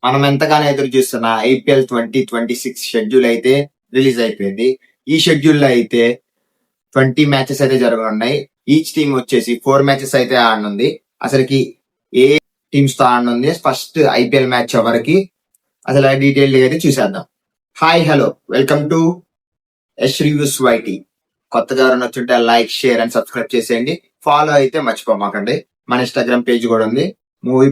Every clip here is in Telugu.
మనం ఎంతగానో ఎదురు చూస్తున్న IPL 2026 షెడ్యూల్ అయితే రిలీజ్ అయిపోయింది. ఈ షెడ్యూల్ లో అయితే 20 మ్యాచెస్ అయితే జరగనున్నాయి. ఈచ్ టీమ్ వచ్చేసి 4 మ్యాచెస్ అయితే ఆడనుంది. అసలుకి ఏ టీమ్స్ తో ఆడనుంది, ఫస్ట్ IPL మ్యాచ్ ఎవరికి, అసలు డీటెయిల్ అయితే చూసేద్దాం. Hi hello, welcome to Yash reviews YT. కొత్తగా నచ్చుంటే లైక్, షేర్ అండ్ సబ్స్క్రైబ్ చేసేయండి. ఫాలో అయితే మర్చిపోమాకండి. మన ఇన్స్టాగ్రామ్ పేజ్ కూడా ఉంది. మూవీ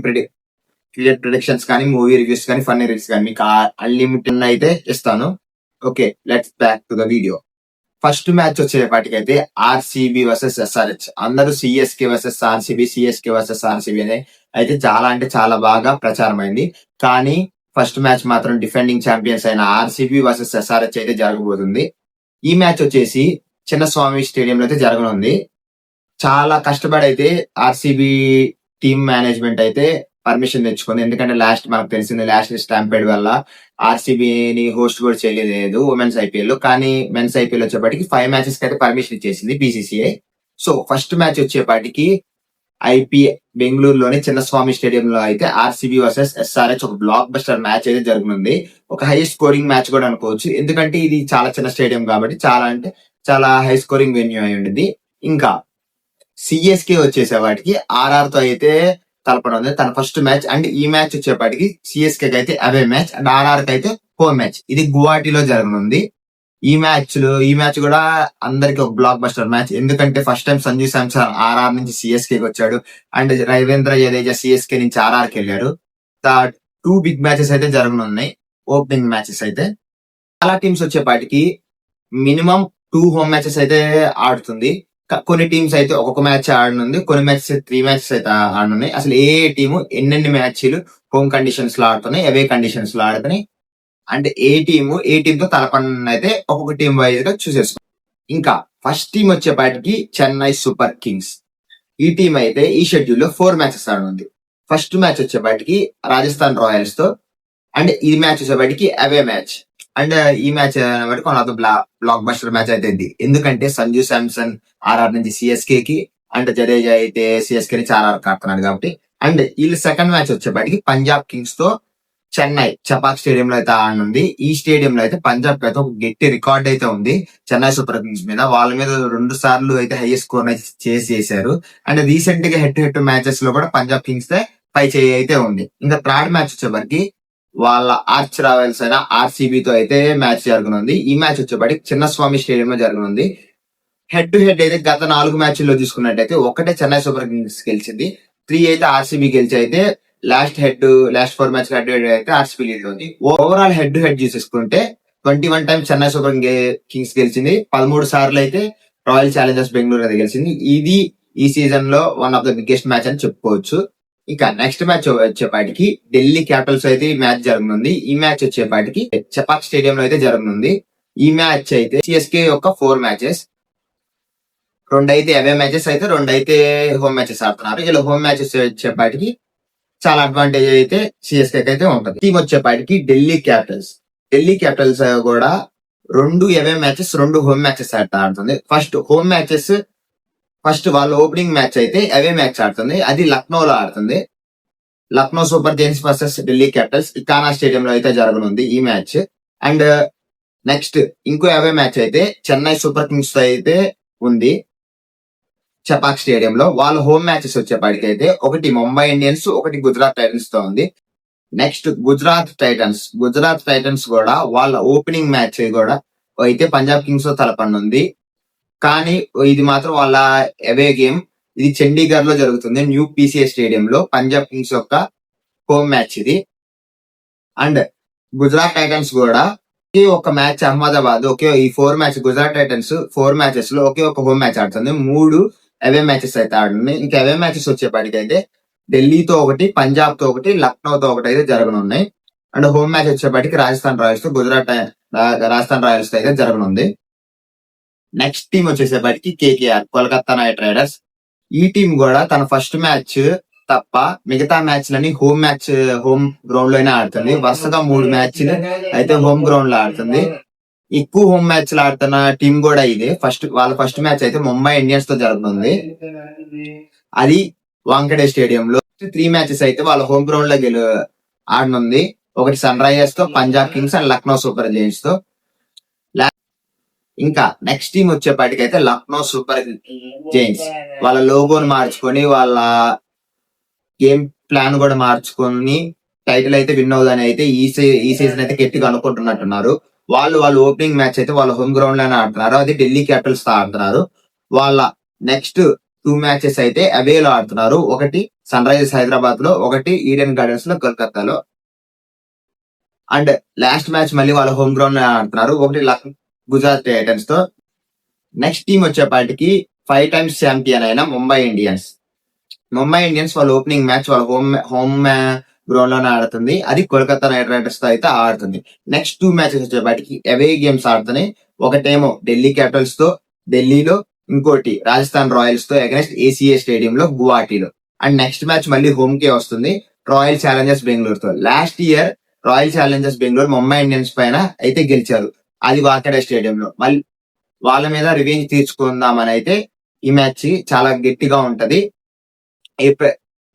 ప్రిడిక్షన్స్ కానీ, మూవీ రివ్యూస్ కానీ, ఫన్నీ రివ్యూస్ కానీ మీకు అన్లిమిటెడ్ అయితే ఇస్తాను. Okay, let's back to the video. First match వచ్చేపాటికైతే RCB వర్సెస్ SRH. అందరూ CSK versus RCB, CSK versus RCB అనే అయితే చాలా అంటే చాలా బాగా ప్రచారం అయింది. కానీ ఫస్ట్ మ్యాచ్ మాత్రం డిఫెండింగ్ ఛాంపియన్స్ అయిన RCB వర్సెస్ SRH అయితే జరగబోతుంది. ఈ మ్యాచ్ వచ్చేసి చిన్నస్వామి స్టేడియంలో అయితే జరగనుంది. చాలా కష్టపడి అయితే RCB టీమ్ మేనేజ్మెంట్ అయితే పర్మిషన్ తెచ్చుకుంది. ఎందుకంటే మనకు తెలిసింది లాస్ట్ స్టాంపేడ్ వల్ల RCBని హోస్ట్ కూడా చేయలేదు ఉమెన్స్ IPL లో. కానీ మెన్స్ IPL వచ్చేపాటికి 5 మ్యాచెస్ కి అయితే పర్మిషన్ ఇచ్చేసింది BCCI. సో ఫస్ట్ మ్యాచ్ వచ్చేపాటికి బెంగళూరులోని చిన్నస్వామి స్టేడియంలో అయితే RCB వర్సెస్ SRH ఒక బ్లాక్ బస్టర్ మ్యాచ్ అయితే జరుగుతుంది. ఒక హై స్కోరింగ్ మ్యాచ్ కూడా అనుకోవచ్చు. ఎందుకంటే ఇది చాలా చిన్న స్టేడియం కాబట్టి చాలా అంటే చాలా హై స్కోరింగ్ వెన్యూ అయి ఉంటుంది. ఇంకా CSK వచ్చేసేవాటికి RR తో అయితే తలపనుంది తన ఫస్ట్ మ్యాచ్. అండ్ ఈ మ్యాచ్ వచ్చేపాటికి CSK కి అయితే అవే మ్యాచ్ అండ్ RR కి అయితే హోమ్ మ్యాచ్. ఇది గువాహటిలో జరగనుంది. ఈ మ్యాచ్ కూడా అందరికి ఒక బ్లాక్ బస్టర్ మ్యాచ్. ఎందుకంటే first time Sanju Samson RR నుంచి CSK కి వచ్చాడు అండ్ రవీంద్ర జడేజా CSK నుంచి RR కి వెళ్ళాడు. 2 బిగ్ మ్యాచెస్ అయితే జరగనున్నాయి, ఓపెనింగ్ మ్యాచెస్ అయితే. చాలా టీమ్స్ వచ్చేపాటికి మినిమం 2 హోమ్ మ్యాచెస్ అయితే ఆడుతుంది. కొన్ని టీమ్స్ అయితే ఒక్కొక్క మ్యాచ్ ఆడనుంది, కొన్ని మ్యాచెస్ 3 మ్యాచెస్ అయితే ఆడనున్నాయి. అసలు ఏ టీము ఎన్నెన్ని మ్యాచ్లు హోమ్ కండిషన్స్ లో ఆడుతున్నాయి, అవే కండిషన్స్ లో ఆడుతున్నాయి అంటే ఏ టీమ్ తో తలపడిన అయితే ఒక్కొక్క టీం వైజ్ గా చూసేసుకో. ఇంకా ఫస్ట్ టీం వచ్చేపాటికి చెన్నై సూపర్ కింగ్స్. ఈ టీం అయితే ఈ షెడ్యూల్ లో 4 మ్యాచెస్ ఆడనుంది. ఫస్ట్ మ్యాచ్ వచ్చేపాటికి రాజస్థాన్ రాయల్స్ తో అండ్ ఈ మ్యాచ్ వచ్చేపాటికి అవే మ్యాచ్. అండ్ ఈ match one of the block buster match అయితే ఇది. ఎందుకంటే సంజు శాంసన్ RR నుంచి CSK కి అండ్ జడేజా అయితే CSK నుంచి RR ఆడుతున్నాడు కాబట్టి. అండ్ వీళ్ళు సెకండ్ మ్యాచ్ వచ్చేపాటికి పంజాబ్ కింగ్స్ తో చెన్నై చపాక్ స్టేడియం లో అయితే ఆడనుంది. ఈ స్టేడియం లో అయితే పంజాబ్ కి అయితే ఒక గట్టి రికార్డ్ అయితే ఉంది చెన్నై సూపర్ కింగ్స్ మీద. వాళ్ళ మీద 2 సార్లు అయితే హైయెస్ట్ స్కోర్ చేశారు. అండ్ రీసెంట్ గా హెడ్ మ్యాచెస్ లో కూడా పంజాబ్ కింగ్స్ పై చేయి అయితే ఉంది. ఇంకా థర్డ్ మ్యాచ్ వచ్చేసరికి వాళ్ళ ఆర్చ్ రాయల్స్ అయిన RCB తో అయితే మ్యాచ్ జరగనుంది. ఈ మ్యాచ్ వచ్చేప్పటికి చిన్నస్వామి స్టేడియం లో జరగనుంది. హెడ్ టు హెడ్ అయితే గత 4 మ్యాచ్ల్లో చూసుకున్నట్టయితే ఒకటే చెన్నై సూపర్ కింగ్స్ గెలిచింది, 3 అయితే RCB గెలిచి అయితే last 4 match head to head అయితే RCB లీడ్ ఉంది. ఓవరాల్ హెడ్ టు హెడ్ చూసేసుకుంటే 21 టైమ్స్ చెన్నై సూపర్ కింగ్స్ గెలిచింది, 13 సార్లు అయితే రాయల్ ఛాలెంజర్స్ బెంగళూరు అయితే గెలిచింది. ఇది ఈ సీజన్ లో one of the biggest match అని చెప్పుకోవచ్చు. ఇక నెక్స్ట్ మ్యాచ్ వచ్చేపాటికి ఢిల్లీ క్యాపిటల్స్ అయితే ఈ మ్యాచ్ జరగనుంది. ఈ మ్యాచ్ వచ్చేపాటికి చపాక్ స్టేడియం లో అయితే జరగనుంది. ఈ మ్యాచ్ అయితే CSK యొక్క 4 మ్యాచెస్, 2 అయితే అవే మ్యాచెస్ అయితే 2 అయితే హోమ్ మ్యాచెస్ ఆడుతున్నారు. ఇలా హోమ్ మ్యాచెస్ వచ్చేపాటికి చాలా అడ్వాంటేజ్ అయితే CSK అయితే ఉంటుంది. టీమ్ వచ్చేపాటికి ఢిల్లీ క్యాపిటల్స్ కూడా 2 అవే మ్యాచెస్, 2 హోమ్ మ్యాచెస్ ఆడుతుంది. ఫస్ట్ వాళ్ళ ఓపెనింగ్ మ్యాచ్ అయితే అవే మ్యాచ్ ఆడుతుంది, అది లక్నోలో ఆడుతుంది. Lucknow Super Giants versus Delhi Capitals Ekana stadium లో అయితే జరగనుంది ఈ మ్యాచ్. అండ్ నెక్స్ట్ ఇంకో అవే మ్యాచ్ అయితే చెన్నై సూపర్ కింగ్స్ తో అయితే ఉంది చపాక్ స్టేడియం లో. వాళ్ళ హోమ్ మ్యాచెస్ వచ్చేపాటికి అయితే ఒకటి ముంబై ఇండియన్స్, ఒకటి గుజరాత్ టైటన్స్ తో ఉంది. నెక్స్ట్ గుజరాత్ టైటన్స్ కూడా వాళ్ళ ఓపెనింగ్ మ్యాచ్ కూడా అయితే పంజాబ్ కింగ్స్ తో తలపనుంది. కానీ ఇది మాత్రం వాళ్ళ అవే గేమ్. ఇది చండీగఢ్ లో జరుగుతుంది, న్యూ PCA స్టేడియం లో పంజాబ్ కింగ్స్ యొక్క హోమ్ మ్యాచ్ ఇది. అండ్ గుజరాత్ టైటన్స్ కూడా ఒకే ఒక మ్యాచ్ అహ్మదాబాద్, ఈ 4 మ్యాచ్ గుజరాత్ టైటన్స్ 4 మ్యాచెస్ లో ఒకే ఒక హోమ్ మ్యాచ్ ఆడుతుంది, 3 అవే మ్యాచెస్ అయితే ఆడుతుంది. ఇంకా అవే మ్యాచెస్ వచ్చేపాటికి అయితే ఢిల్లీతో ఒకటి, పంజాబ్ తో ఒకటి, లక్నోతో ఒకటి అయితే జరగనున్నాయి. అండ్ హోమ్ మ్యాచ్ వచ్చేపాటికి రాజస్థాన్ రాయల్స్ తో అయితే జరగనుంది. నెక్స్ట్ టీం వచ్చేసేపటికి KKR, కోల్కతా నైట్ రైడర్స్. ఈ టీం కూడా తన ఫస్ట్ మ్యాచ్ తప్ప మిగతా మ్యాచ్లని హోమ్ గ్రౌండ్ లోనే ఆడుతుంది. వరుసగా 3 మ్యాచ్లు అయితే హోమ్ గ్రౌండ్ లో ఆడుతుంది. ఎక్కువ హోమ్ మ్యాచ్లు ఆడుతున్న టీం కూడా ఇదే. వాళ్ళ ఫస్ట్ మ్యాచ్ అయితే ముంబై ఇండియన్స్ తో జరుగుతుంది, అది వాంకడే స్టేడియం లో. 3 మ్యాచెస్ అయితే వాళ్ళ హోమ్ గ్రౌండ్ లో ఆడనుంది. ఒకటి సన్ రైజర్స్ తో, Punjab Kings and Lucknow Super Giants తో. ఇంకా నెక్స్ట్ టీం వచ్చేపాటికైతే లక్నో సూపర్ జైంట్స్ వాళ్ళ లోగోని మార్చుకొని వాళ్ళ గేమ్ ప్లాన్ కూడా మార్చుకొని టైటిల్ అయితే విన్ అవుదని అయితే ఈ సీజన్ అయితే గట్టిగా అనుకుంటున్నట్టున్నారు. వాళ్ళు ఓపెనింగ్ మ్యాచ్ అయితే వాళ్ళ హోమ్ గ్రౌండ్ లోనే ఆడుతున్నారు. అది ఢిల్లీ క్యాపిటల్స్ తో ఆడుతున్నారు. వాళ్ళ నెక్స్ట్ 2 మ్యాచెస్ అయితే అవేలో ఆడుతున్నారు. ఒకటి సన్ రైజర్స్ హైదరాబాద్ లో, ఒకటి ఈడెన్ గార్డెన్స్ లో కోల్కతాలో. అండ్ లాస్ట్ మ్యాచ్ మళ్ళీ వాళ్ళ హోమ్ గ్రౌండ్ లో ఆడుతున్నారు. ఒకటి గుజరాత్ టైటన్స్ తో. నెక్స్ట్ టీం వచ్చేపాటికి 5 టైమ్స్ ఛాంపియన్ అయిన ముంబై ఇండియన్స్ వాళ్ళ ఓపెనింగ్ మ్యాచ్ వాళ్ళ హోమ్ గ్రౌండ్ లోనే ఆడుతుంది. అది కోల్కతా నైట్ రైడర్స్ తో అయితే ఆడుతుంది. నెక్స్ట్ 2 మ్యాచెస్ వచ్చేపాటికి అవే గేమ్స్ ఆడుతున్నాయి. ఒకటేమో ఢిల్లీ క్యాపిటల్స్ తో ఢిల్లీలో, ఇంకోటి రాజస్థాన్ రాయల్స్ తో అగైన్స్ ఏసీఏ స్టేడియం లో గువాహటిలో. అండ్ నెక్స్ట్ మ్యాచ్ మళ్ళీ హోమ్ కే వస్తుంది రాయల్ ఛాలెంజర్స్ బెంగళూరు తో. Last year royal Challengers Bengaluru Mumbai Indians పైన అయితే గెలిచారు. అది వాంఖేడే స్టేడియంలో. మళ్ళీ వాళ్ళ మీద రివెంజ్ తీర్చుకుందామని అయితే ఈ మ్యాచ్ చాలా గట్టిగా ఉంటది.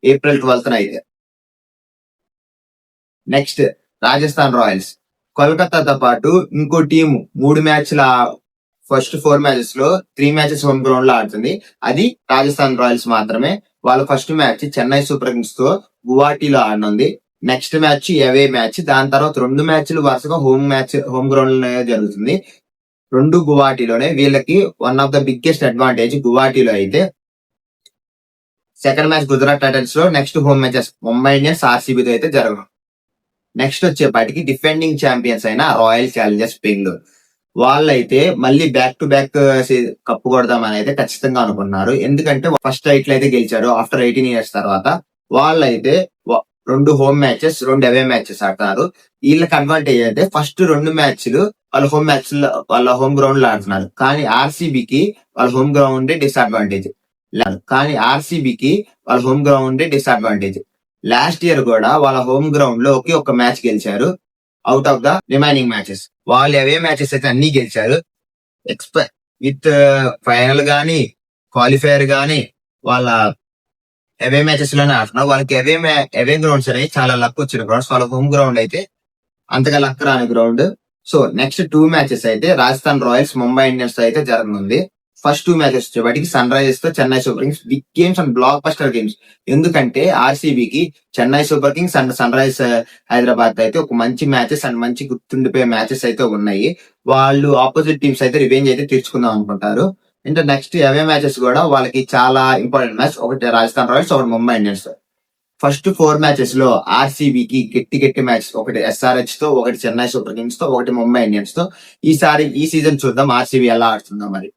ఏప్రిల్ 12th అయితే. నెక్స్ట్ రాజస్థాన్ రాయల్స్ కోల్కతాతో పాటు ఇంకో టీము 3 మ్యాచ్ల ఫస్ట్ 4 మ్యాచెస్ లో 3 మ్యాచెస్ హోమ్ గ్రౌండ్ లో ఆడుతుంది. అది రాజస్థాన్ రాయల్స్ మాత్రమే. వాళ్ళ first match Chennai Super Kings తో గువాహటిలో ఆడనుంది. నెక్స్ట్ మ్యాచ్ అవే మ్యాచ్. దాని తర్వాత 2 మ్యాచ్లు వరుసగా హోమ్ గ్రౌండ్ లోనే జరుగుతుంది. 2 గువాహటిలోనే. వీళ్ళకి one of the biggest advantage గువాహటిలో అయితే. సెకండ్ మ్యాచ్ గుజరాత్ టైటన్స్ లో. Next home matches Mumbai Indians ఆర్సీబీతో అయితే జరగదు. నెక్స్ట్ వచ్చేపాటికి డిఫెండింగ్ ఛాంపియన్స్ అయిన రాయల్ ఛాలెంజర్స్ బెంగళూరు వాళ్ళైతే మళ్ళీ బ్యాక్ టు బ్యాక్ కప్పు కొడదామని అయితే ఖచ్చితంగా అనుకున్నారు. ఎందుకంటే ఫస్ట్ టైటిల్ అయితే గెలిచారు ఆఫ్టర్ 18 years తర్వాత. వాళ్ళైతే 2 హోమ్ మ్యాచెస్ 2 అవే మ్యాచెస్ ఆడతారు. వీళ్ళకి అడ్వాంటేజ్ అయితే ఫస్ట్ 2 మ్యాచ్లు వాళ్ళ హోమ్ గ్రౌండ్ లో ఆడుతున్నారు. కానీ ఆర్సీబీకి వాళ్ళ home ground disadvantage. Last year కూడా వాళ్ళ హోమ్ గ్రౌండ్ లో ఒకే ఒక మ్యాచ్ గెలిచారు out of the remaining matches. వాళ్ళు అవే మ్యాచెస్ అయితే అన్ని గెలిచారు. విత్ ఫైనల్ గానీ క్వాలిఫైయర్ గానీ వాళ్ళ అవే మ్యాచెస్ లోనే ఆడుతున్నారు. వాళ్ళకి అవే గ్రౌండ్స్ అనేవి చాలా లక్ వచ్చిన గ్రౌండ్స్. వాళ్ళ హోమ్ గ్రౌండ్ అయితే అంతగా లక్ రాని గ్రౌండ్. సో నెక్స్ట్ 2 మ్యాచెస్ అయితే రాజస్థాన్ రాయల్స్ ముంబై ఇండియన్స్ తో అయితే జరగనుంది. ఫస్ట్ 2 మ్యాచెస్ వచ్చేవాటికి సన్ రైజర్స్ తో Chennai Super Kings. Big games and blockbuster games. ఎందుకంటే ఆర్సీబీకి Chennai Super Kings and Sunrisers Hyderabad అయితే ఒక మంచి మ్యాచెస్ అండ్ మంచి గుర్తుండిపోయే మ్యాచెస్ అయితే ఉన్నాయి. వాళ్ళు ఆపోజిట్ టీమ్స్ అయితే రివెంజ్ అయితే తీర్చుకుందాం అనుకుంటారు. ఇంకా నెక్స్ట్ అవే మ్యాచెస్ కూడా వాళ్ళకి చాలా ఇంపార్టెంట్ మ్యాచ్. ఒకటి రాజస్థాన్ రాయల్స్, ఒకటి ముంబై ఇండియన్స్. ఫస్ట్ 4 మ్యాచెస్ లో ఆర్సీబీకి గట్టి మ్యాచ్. ఒకటి ఎస్ఆర్హెచ్ తో, ఒకటి చెన్నై సూపర్ కింగ్స్ తో, ఒకటి ముంబై ఇండియన్స్ తో. ఈ సీజన్ చూద్దాం ఆర్సీబీ ఎలా ఆడుతుందో మరి.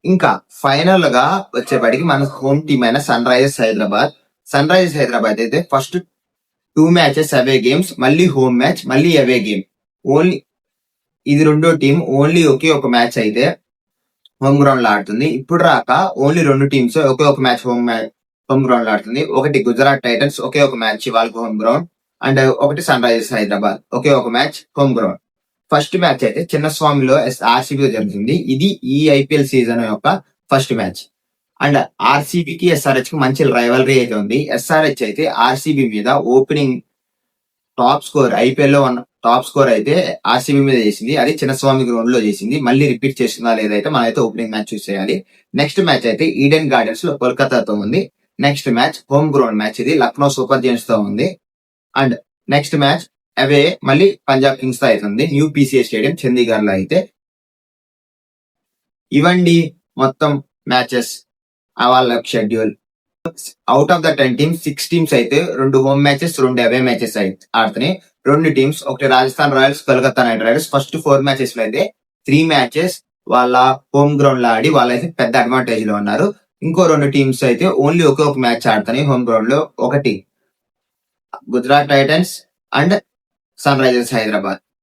ఇంకా ఫైనల్ గా వచ్చేప్పటికి మన హోమ్ టీమ్ అయిన సన్ రైజర్స్ హైదరాబాద్ అయితే ఫస్ట్ 2 మ్యాచెస్ అవే గేమ్స్, మళ్ళీ హోమ్ మ్యాచ్, మళ్ళీ అవే గేమ్. ఓన్లీ ఇది రెండో టీం ఓన్లీ ఒకే ఒక మ్యాచ్ అయితే హోమ్ గ్రౌండ్ లో ఆడుతుంది. ఇప్పుడు రాక ఓన్లీ 2 టీమ్స్ ఒకే ఒక మ్యాచ్ హోమ్ గ్రౌండ్ లో ఆడుతుంది. ఒకటి గుజరాత్ టైటన్స్ ఒకే ఒక మ్యాచ్ వాళ్ళకి హోమ్ గ్రౌండ్. అండ్ ఒకటి సన్ రైజర్స్ హైదరాబాద్ ఒకే ఒక match home ground. First match అయితే చిన్నస్వామిలో ఆర్సీబీతో జరుగుతుంది. ఇది ఈ ఐపీఎల్ సీజన్ యొక్క ఫస్ట్ మ్యాచ్. అండ్ ఆర్సీబీకి ఎస్ఆర్హెచ్ కి మంచి రైవలరీ అయితే ఉంది. ఎస్ఆర్హెచ్ అయితే ఆర్సీబీ మీద ఓపెనింగ్ టాప్ స్కోర్ ఐపీఎల్ లో టాప్ స్కోర్ అయితే ఆర్సీబీ మీద చేసింది. అది చిన్నస్వామి గ్రౌండ్ లో చేసింది. మళ్ళీ రిపీట్ చేస్తుందా లేదైతే మనం అయితే ఓపెనింగ్ మ్యాచ్ చూస్ చేయాలి. నెక్స్ట్ మ్యాచ్ అయితే ఈడెన్ గార్డెన్స్ లో కోల్కతాతో ఉంది. Next match home ground match, ఇది లక్నో సూపర్ జైంట్స్ తో ఉంది. అండ్ నెక్స్ట్ మ్యాచ్ అవే మళ్ళీ పంజాబ్ కింగ్స్ తో అవుతుంది న్యూ పీసీఏ స్టేడియం చండీగఢ్ లో అయితే. ఇవ్వండి మొత్తం మ్యాచెస్ వాళ్ళ schedule. Out of the 10 teams 6 teams అయితే 2 home matches 2 away matches ఆడుతున్నాయి. 2 teams ఒకటి Rajasthan Royals, Kolkata Knight riders. First 4 matches లో అయితే 3 మ్యాచెస్ వాళ్ళ హోమ్ గ్రౌండ్ లో ఆడి వాళ్ళైతే పెద్ద అడ్వాంటేజ్ లో ఉన్నారు. ఇంకో 2 టీమ్స్ అయితే ఓన్లీ ఒకే ఒక మ్యాచ్ ఆడుతున్నాయి హోమ్ గ్రౌండ్ లో. ఒకటి Gujarat Titans and Sunrisers Hyderabad.